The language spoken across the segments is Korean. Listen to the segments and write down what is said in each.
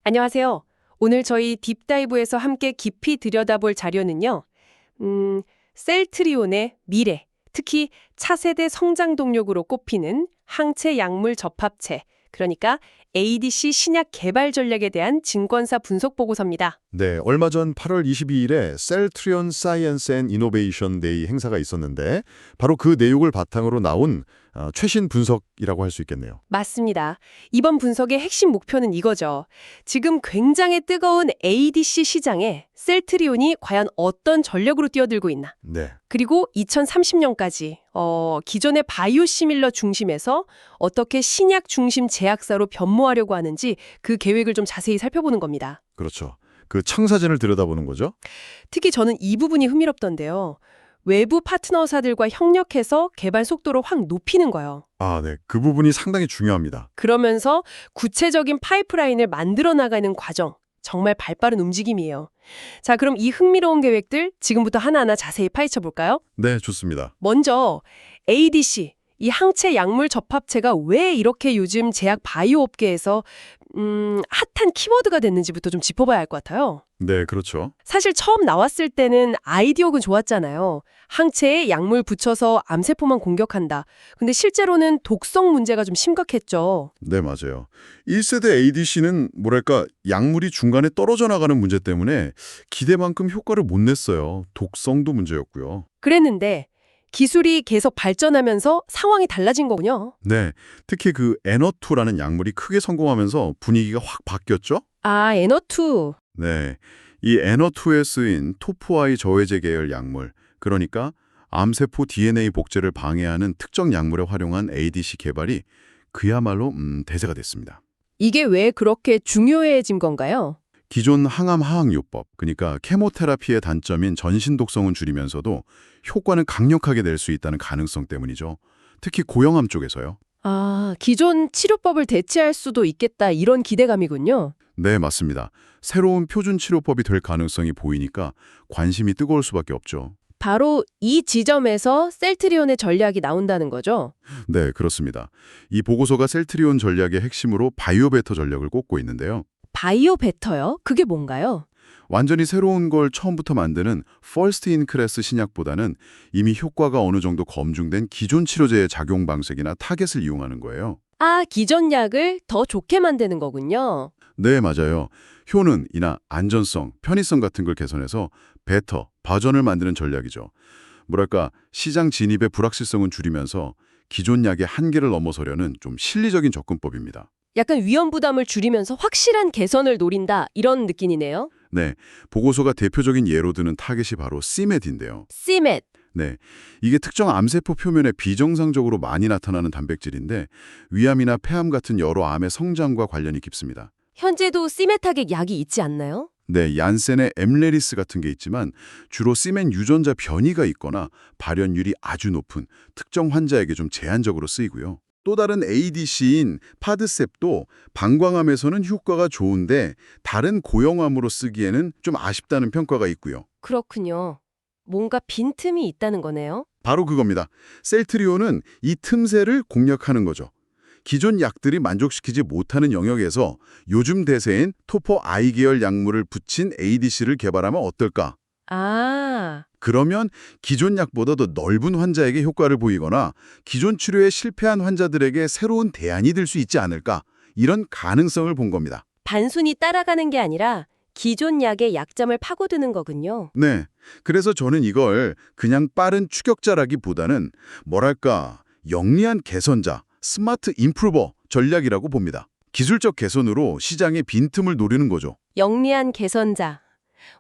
안녕하세요. 오늘 저희 딥다이브에서 함께 깊이 들여다볼 자료는요. 셀트리온의 미래, 특히 차세대 성장 동력으로 꼽히는 항체 약물 접합체, 그러니까 ADC 신약 개발 전략에 대한 증권사 분석 보고서입니다. 네, 얼마 전 8월 22일에 셀트리온 사이언스 앤 이노베이션 데이 행사가 있었는데 바로 그 내용을 바탕으로 나온 최신 분석이라고 할 수 있겠네요. 맞습니다. 이번 분석의 핵심 목표는 이거죠. 지금 굉장히 뜨거운 ADC 시장에 셀트리온이 과연 어떤 전략으로 뛰어들고 있나. 네, 그리고 2030년까지 기존의 바이오시밀러 중심에서 어떻게 신약 중심 제약사로 변모하려고 하는지 그 계획을 좀 자세히 살펴보는 겁니다. 그렇죠. 그 창사진을 들여다보는 거죠. 특히 저는 이 부분이 흥미롭던데요. 외부 파트너사들과 협력해서 개발 속도를 확 높이는 거예요. 아, 네, 그 부분이 상당히 중요합니다. 그러면서 구체적인 파이프라인을 만들어 나가는 과정, 정말 발빠른 움직임이에요. 자, 그럼 이 흥미로운 계획들 지금부터 하나하나 자세히 파헤쳐 볼까요? 네, 좋습니다. 먼저 ADC, 이 항체 약물 접합체가 왜 이렇게 요즘 제약 바이오 업계에서 핫한 키워드가 됐는지부터 좀 짚어봐야 할 것 같아요. 네, 그렇죠. 사실 처음 나왔을 때는 아이디어는 좋았잖아요. 항체에 약물 붙여서 암세포만 공격한다. 근데 실제로는 독성 문제가 좀 심각했죠. 네, 맞아요. 1세대 ADC는 뭐랄까 약물이 중간에 떨어져 나가는 문제 때문에 기대만큼 효과를 못 냈어요. 독성도 문제였고요. 그랬는데 기술이 계속 발전하면서 상황이 달라진 거군요. 네, 특히 그 에너투라는 약물이 크게 성공하면서 분위기가 확 바뀌었죠? 아, 에너투. 네, 이 에너투에 쓰인 토포아이 저해제 계열 약물, 그러니까 암세포 DNA 복제를 방해하는 특정 약물에 활용한 ADC 개발이 그야말로 대세가 됐습니다. 이게 왜 그렇게 중요해진 건가요? 기존 항암 화학요법, 그러니까 케모테라피의 단점인 전신 독성은 줄이면서도 효과는 강력하게 낼 수 있다는 가능성 때문이죠. 특히 고형암 쪽에서요. 아, 기존 치료법을 대체할 수도 있겠다 이런 기대감이군요. 네, 맞습니다. 새로운 표준 치료법이 될 가능성이 보이니까 관심이 뜨거울 수밖에 없죠. 바로 이 지점에서 셀트리온의 전략이 나온다는 거죠. 네, 그렇습니다. 이 보고서가 셀트리온 전략의 핵심으로 바이오베터 전략을 꼽고 있는데요. 바이오 베터요? 그게 뭔가요? 완전히 새로운 걸 처음부터 만드는 퍼스트 인 클래스 신약보다는 이미 효과가 어느 정도 검증된 기존 치료제의 작용 방식이나 타겟을 이용하는 거예요. 아, 기존 약을 더 좋게 만드는 거군요. 네, 맞아요. 효능이나 안전성, 편의성 같은 걸 개선해서 베터, 버전을 만드는 전략이죠. 뭐랄까, 시장 진입의 불확실성은 줄이면서 기존 약의 한계를 넘어서려는 좀 실리적인 접근법입니다. 약간 위험 부담을 줄이면서 확실한 개선을 노린다 이런 느낌이네요. 네, 보고서가 대표적인 예로 드는 타겟이 바로 CMET인데요. CMET. 네, 이게 특정 암세포 표면에 비정상적으로 많이 나타나는 단백질인데 위암이나 폐암 같은 여러 암의 성장과 관련이 깊습니다. 현재도 CMET 타겟 약이 있지 않나요? 네, 얀센의 엠레리스 같은 게 있지만 주로 CMET 유전자 변이가 있거나 발현율이 아주 높은 특정 환자에게 좀 제한적으로 쓰이고요. 또 다른 ADC인 파드셉도 방광암에서는 효과가 좋은데 다른 고형암으로 쓰기에는 좀 아쉽다는 평가가 있고요. 그렇군요. 뭔가 빈틈이 있다는 거네요. 바로 그겁니다. 셀트리온은 이 틈새를 공략하는 거죠. 기존 약들이 만족시키지 못하는 영역에서 요즘 대세인 토포 I 계열 약물을 붙인 ADC를 개발하면 어떨까? 아, 그러면 기존 약보다 더 넓은 환자에게 효과를 보이거나 기존 치료에 실패한 환자들에게 새로운 대안이 될 수 있지 않을까? 이런 가능성을 본 겁니다. 단순히 따라가는 게 아니라 기존 약의 약점을 파고드는 거군요. 네. 그래서 저는 이걸 그냥 빠른 추격자라기보다는 뭐랄까 영리한 개선자, 스마트 임프루버 전략이라고 봅니다. 기술적 개선으로 시장의 빈틈을 노리는 거죠. 영리한 개선자.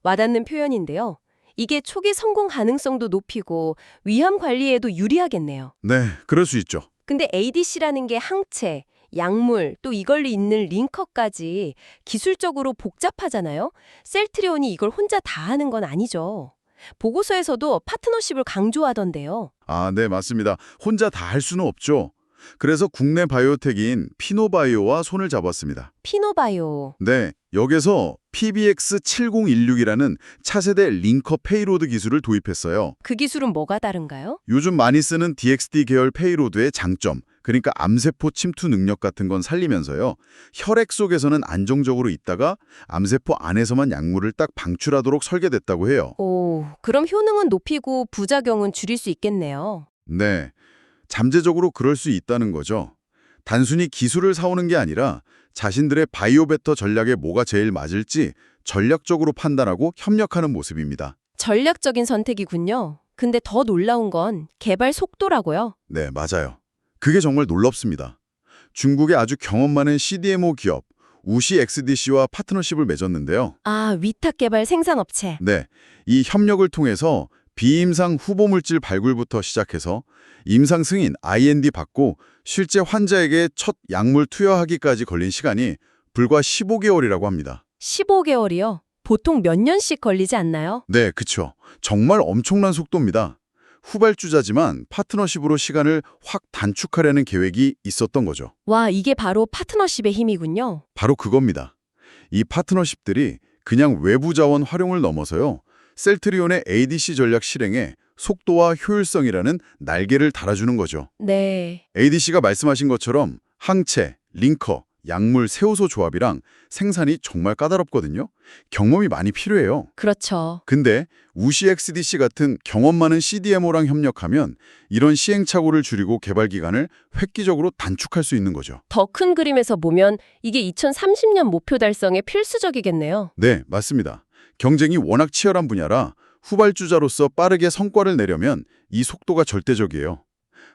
와닿는 표현인데요. 이게 초기 성공 가능성도 높이고 위험 관리에도 유리하겠네요. 네, 그럴 수 있죠. 근데 ADC라는 게 항체, 약물, 또 이걸 잇는 링커까지 기술적으로 복잡하잖아요. 셀트리온이 이걸 혼자 다 하는 건 아니죠. 보고서에서도 파트너십을 강조하던데요. 아, 네, 맞습니다. 혼자 다 할 수는 없죠. 그래서 국내 바이오텍인 피노바이오와 손을 잡았습니다. 피노바이오. 네, 여기서 PBX7016이라는 차세대 링커 페이로드 기술을 도입했어요. 그 기술은 뭐가 다른가요? 요즘 많이 쓰는 DXD 계열 페이로드의 장점, 그러니까 암세포 침투 능력 같은 건 살리면서요. 혈액 속에서는 안정적으로 있다가 암세포 안에서만 약물을 딱 방출하도록 설계됐다고 해요. 오, 그럼 효능은 높이고 부작용은 줄일 수 있겠네요. 네, 잠재적으로 그럴 수 있다는 거죠. 단순히 기술을 사오는 게 아니라 자신들의 바이오베터 전략에 뭐가 제일 맞을지 전략적으로 판단하고 협력하는 모습입니다. 전략적인 선택이군요. 근데 더 놀라운 건 개발 속도라고요. 네, 맞아요. 그게 정말 놀랍습니다. 중국의 아주 경험 많은 CDMO 기업 우시 XDC와 파트너십을 맺었는데요. 아, 위탁 개발 생산업체. 네, 이 협력을 통해서 비임상 후보물질 발굴부터 시작해서 임상 승인 IND 받고 실제 환자에게 첫 약물 투여하기까지 걸린 시간이 불과 15개월이라고 합니다. 15개월이요? 보통 몇 년씩 걸리지 않나요? 네, 그쵸. 정말 엄청난 속도입니다. 후발주자지만 파트너십으로 시간을 확 단축하려는 계획이 있었던 거죠. 와, 이게 바로 파트너십의 힘이군요. 바로 그겁니다. 이 파트너십들이 그냥 외부 자원 활용을 넘어서요. 셀트리온의 ADC 전략 실행에 속도와 효율성이라는 날개를 달아주는 거죠. 네. ADC가 말씀하신 것처럼 항체, 링커, 약물, 세호소 조합이랑 생산이 정말 까다롭거든요. 경험이 많이 필요해요. 그렇죠. 근데 우시 XDC 같은 경험 많은 CDMO랑 협력하면 이런 시행착오를 줄이고 개발 기간을 획기적으로 단축할 수 있는 거죠. 더 큰 그림에서 보면 이게 2030년 목표 달성에 필수적이겠네요. 네, 맞습니다. 경쟁이 워낙 치열한 분야라 후발주자로서 빠르게 성과를 내려면 이 속도가 절대적이에요.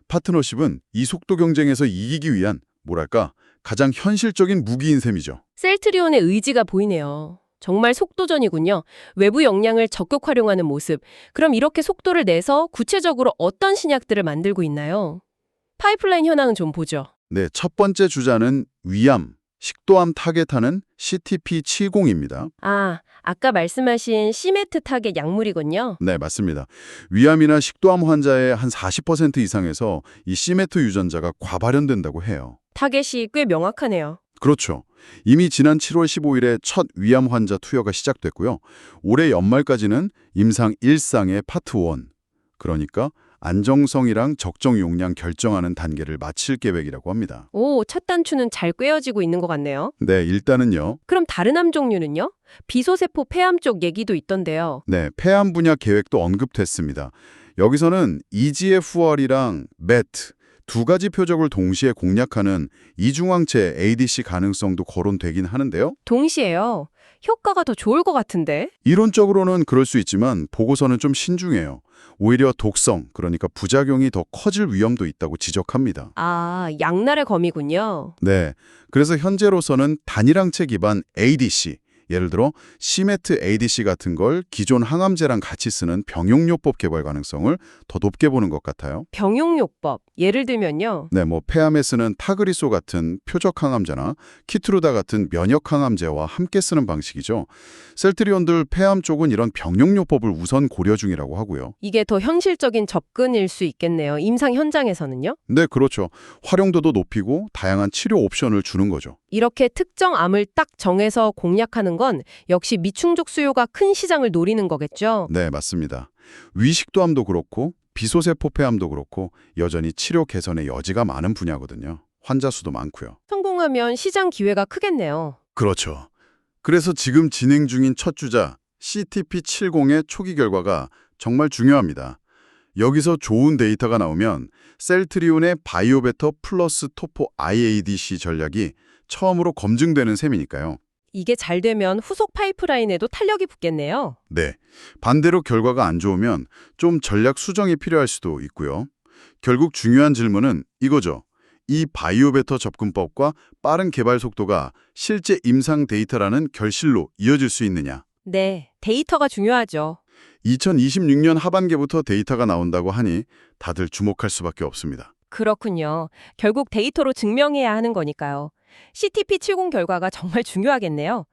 파트너십은 이 속도 경쟁에서 이기기 위한 뭐랄까 가장 현실적인 무기인 셈이죠. 셀트리온의 의지가 보이네요. 정말 속도전이군요. 외부 역량을 적극 활용하는 모습. 그럼 이렇게 속도를 내서 구체적으로 어떤 신약들을 만들고 있나요? 파이프라인 현황은 좀 보죠. 네, 첫 번째 주자는 위암, 식도암 타겟하는 CTP70입니다. 아, 아까 말씀하신 시메트 타겟 약물이군요. 네, 맞습니다. 위암이나 식도암 환자의 한 40% 이상에서 이 시메트 유전자가 과발현된다고 해요. 타겟이 꽤 명확하네요. 그렇죠. 이미 지난 7월 15일에 첫 위암 환자 투여가 시작됐고요. 올해 연말까지는 임상 1상의 파트 1, 그러니까 안정성이랑 적정 용량 결정하는 단계를 마칠 계획이라고 합니다. 오, 첫 단추는 잘 꿰어지고 있는 것 같네요. 네, 일단은요. 그럼 다른 암 종류는요? 비소세포 폐암 쪽 얘기도 있던데요. 네, 폐암 분야 계획도 언급됐습니다. 여기서는 EGFR이랑 MET 두 가지 표적을 동시에 공략하는 이중항체 ADC 가능성도 거론되긴 하는데요. 동시에요. 효과가 더 좋을 것 같은데? 이론적으로는 그럴 수 있지만 보고서는 좀 신중해요. 오히려 독성, 그러니까 부작용이 더 커질 위험도 있다고 지적합니다. 아, 양날의 검이군요. 네, 그래서 현재로서는 단일항체 기반 ADC, 예를 들어 시메트 ADC 같은 걸 기존 항암제랑 같이 쓰는 병용요법 개발 가능성을 더 높게 보는 것 같아요. 병용요법. 예를 들면요. 네, 폐암에 쓰는 타그리소 같은 표적 항암제나 키트루다 같은 면역 항암제와 함께 쓰는 방식이죠. 셀트리온들 폐암 쪽은 이런 병용요법을 우선 고려 중이라고 하고요. 이게 더 현실적인 접근일 수 있겠네요. 임상 현장에서는요. 네, 그렇죠. 활용도도 높이고 다양한 치료 옵션을 주는 거죠. 이렇게 특정 암을 딱 정해서 공략하는 건 역시 미충족 수요가 큰 시장을 노리는 거겠죠. 네, 맞습니다. 위식도암도 그렇고 비소세포 폐암도 그렇고 여전히 치료 개선의 여지가 많은 분야거든요. 환자 수도 많고요. 성공하면 시장 기회가 크겠네요. 그렇죠. 그래서 지금 진행 중인 첫 주자 CTP70의 초기 결과가 정말 중요합니다. 여기서 좋은 데이터가 나오면 셀트리온의 바이오베터 플러스 토포 IADC 전략이 처음으로 검증되는 셈이니까요. 이게 잘 되면 후속 파이프라인에도 탄력이 붙겠네요. 네, 반대로 결과가 안 좋으면 좀 전략 수정이 필요할 수도 있고요. 결국 중요한 질문은 이거죠. 이 바이오베터 접근법과 빠른 개발 속도가 실제 임상 데이터라는 결실로 이어질 수 있느냐. 네, 데이터가 중요하죠. 2026년 하반기부터 데이터가 나온다고 하니 다들 주목할 수밖에 없습니다. 그렇군요. 결국 데이터로 증명해야 하는 거니까요. CTP70 결과가 정말 중요하겠네요.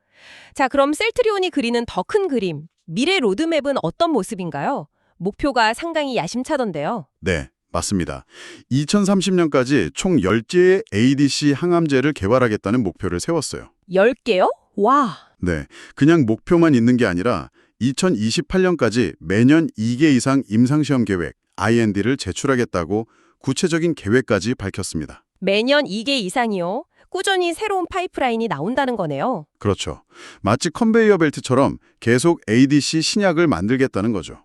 자, 그럼 셀트리온이 그리는 더 큰 그림, 미래 로드맵은 어떤 모습인가요? 목표가 상당히 야심차던데요. 네, 맞습니다. 2030년까지 총 10개의 ADC 항암제를 개발하겠다는 목표를 세웠어요. 10개요? 와, 네, 그냥 목표만 있는 게 아니라 2028년까지 매년 2개 이상 임상시험 계획, IND를 제출하겠다고 구체적인 계획까지 밝혔습니다. 매년 2개 이상이요. 꾸준히 새로운 파이프라인이 나온다는 거네요. 그렇죠. 마치 컨베이어 벨트처럼 계속 ADC 신약을 만들겠다는 거죠.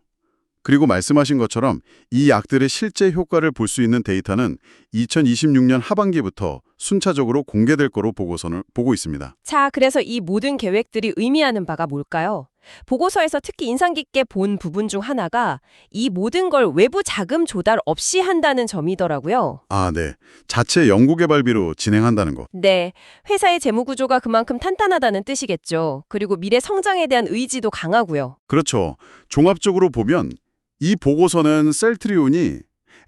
그리고 말씀하신 것처럼 이 약들의 실제 효과를 볼 수 있는 데이터는 2026년 하반기부터 순차적으로 공개될 거로 보고서를 보고 있습니다. 자, 그래서 이 모든 계획들이 의미하는 바가 뭘까요? 보고서에서 특히 인상 깊게 본 부분 중 하나가 이 모든 걸 외부 자금 조달 없이 한다는 점이더라고요. 아, 네. 자체 연구개발비로 진행한다는 거. 네, 회사의 재무 구조가 그만큼 탄탄하다는 뜻이겠죠. 그리고 미래 성장에 대한 의지도 강하고요. 그렇죠. 종합적으로 보면 이 보고서는 셀트리온이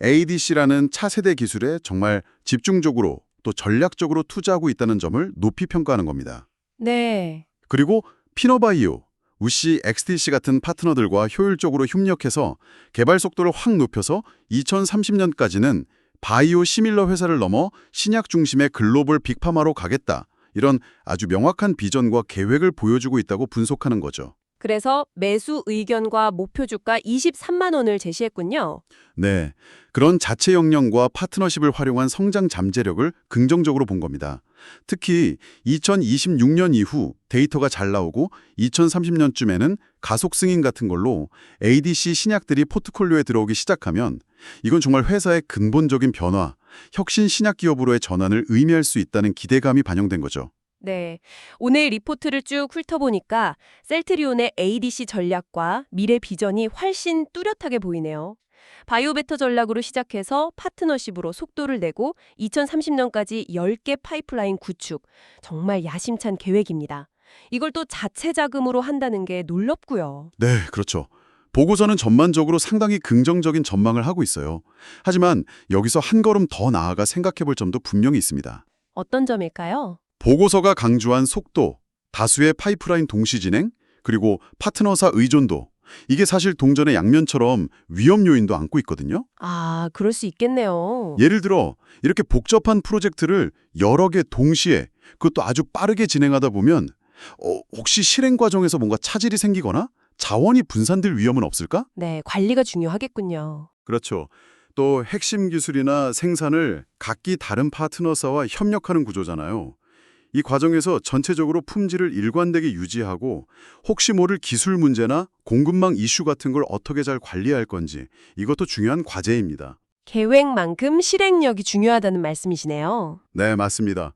ADC라는 차세대 기술에 정말 집중적으로 또 전략적으로 투자하고 있다는 점을 높이 평가하는 겁니다. 네. 그리고 피노바이오, 우시, XTC 같은 파트너들과 효율적으로 협력해서 개발 속도를 확 높여서 2030년까지는 바이오 시밀러 회사를 넘어 신약 중심의 글로벌 빅파마로 가겠다. 이런 아주 명확한 비전과 계획을 보여주고 있다고 분석하는 거죠. 그래서 매수 의견과 목표 주가 23만 원을 제시했군요. 네, 그런 자체 역량과 파트너십을 활용한 성장 잠재력을 긍정적으로 본 겁니다. 특히 2026년 이후 데이터가 잘 나오고 2030년쯤에는 가속 승인 같은 걸로 ADC 신약들이 포트폴리오에 들어오기 시작하면 이건 정말 회사의 근본적인 변화, 혁신 신약 기업으로의 전환을 의미할 수 있다는 기대감이 반영된 거죠. 네. 오늘 리포트를 쭉 훑어보니까 셀트리온의 ADC 전략과 미래 비전이 훨씬 뚜렷하게 보이네요. 바이오베터 전략으로 시작해서 파트너십으로 속도를 내고 2030년까지 10개 파이프라인 구축. 정말 야심찬 계획입니다. 이걸 또 자체 자금으로 한다는 게 놀랍고요. 네, 그렇죠. 보고서는 전반적으로 상당히 긍정적인 전망을 하고 있어요. 하지만 여기서 한 걸음 더 나아가 생각해 볼 점도 분명히 있습니다. 어떤 점일까요? 보고서가 강조한 속도, 다수의 파이프라인 동시 진행, 그리고 파트너사 의존도, 이게 사실 동전의 양면처럼 위험 요인도 안고 있거든요. 아, 그럴 수 있겠네요. 예를 들어 이렇게 복잡한 프로젝트를 여러 개 동시에 그것도 아주 빠르게 진행하다 보면 혹시 실행 과정에서 뭔가 차질이 생기거나 자원이 분산될 위험은 없을까? 네, 관리가 중요하겠군요. 그렇죠. 또 핵심 기술이나 생산을 각기 다른 파트너사와 협력하는 구조잖아요. 이 과정에서 전체적으로 품질을 일관되게 유지하고 혹시 모를 기술 문제나 공급망 이슈 같은 걸 어떻게 잘 관리할 건지 이것도 중요한 과제입니다. 계획만큼 실행력이 중요하다는 말씀이시네요. 네, 맞습니다.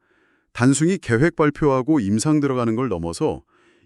단순히 계획 발표하고 임상 들어가는 걸 넘어서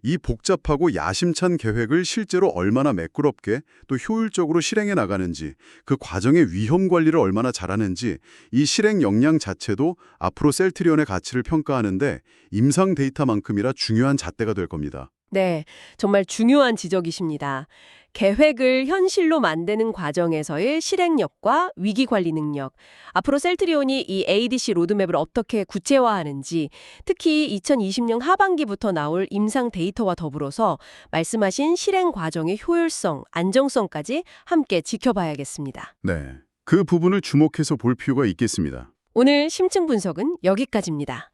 이 복잡하고 야심찬 계획을 실제로 얼마나 매끄럽게 또 효율적으로 실행해 나가는지, 그 과정의 위험 관리를 얼마나 잘하는지, 이 실행 역량 자체도 앞으로 셀트리온의 가치를 평가하는데 임상 데이터만큼이라 중요한 잣대가 될 겁니다. 네, 정말 중요한 지적이십니다. 계획을 현실로 만드는 과정에서의 실행력과 위기관리 능력, 앞으로 셀트리온이 이 ADC 로드맵을 어떻게 구체화하는지, 특히 2020년 하반기부터 나올 임상 데이터와 더불어서 말씀하신 실행 과정의 효율성, 안정성까지 함께 지켜봐야겠습니다. 네, 그 부분을 주목해서 볼 필요가 있겠습니다. 오늘 심층 분석은 여기까지입니다.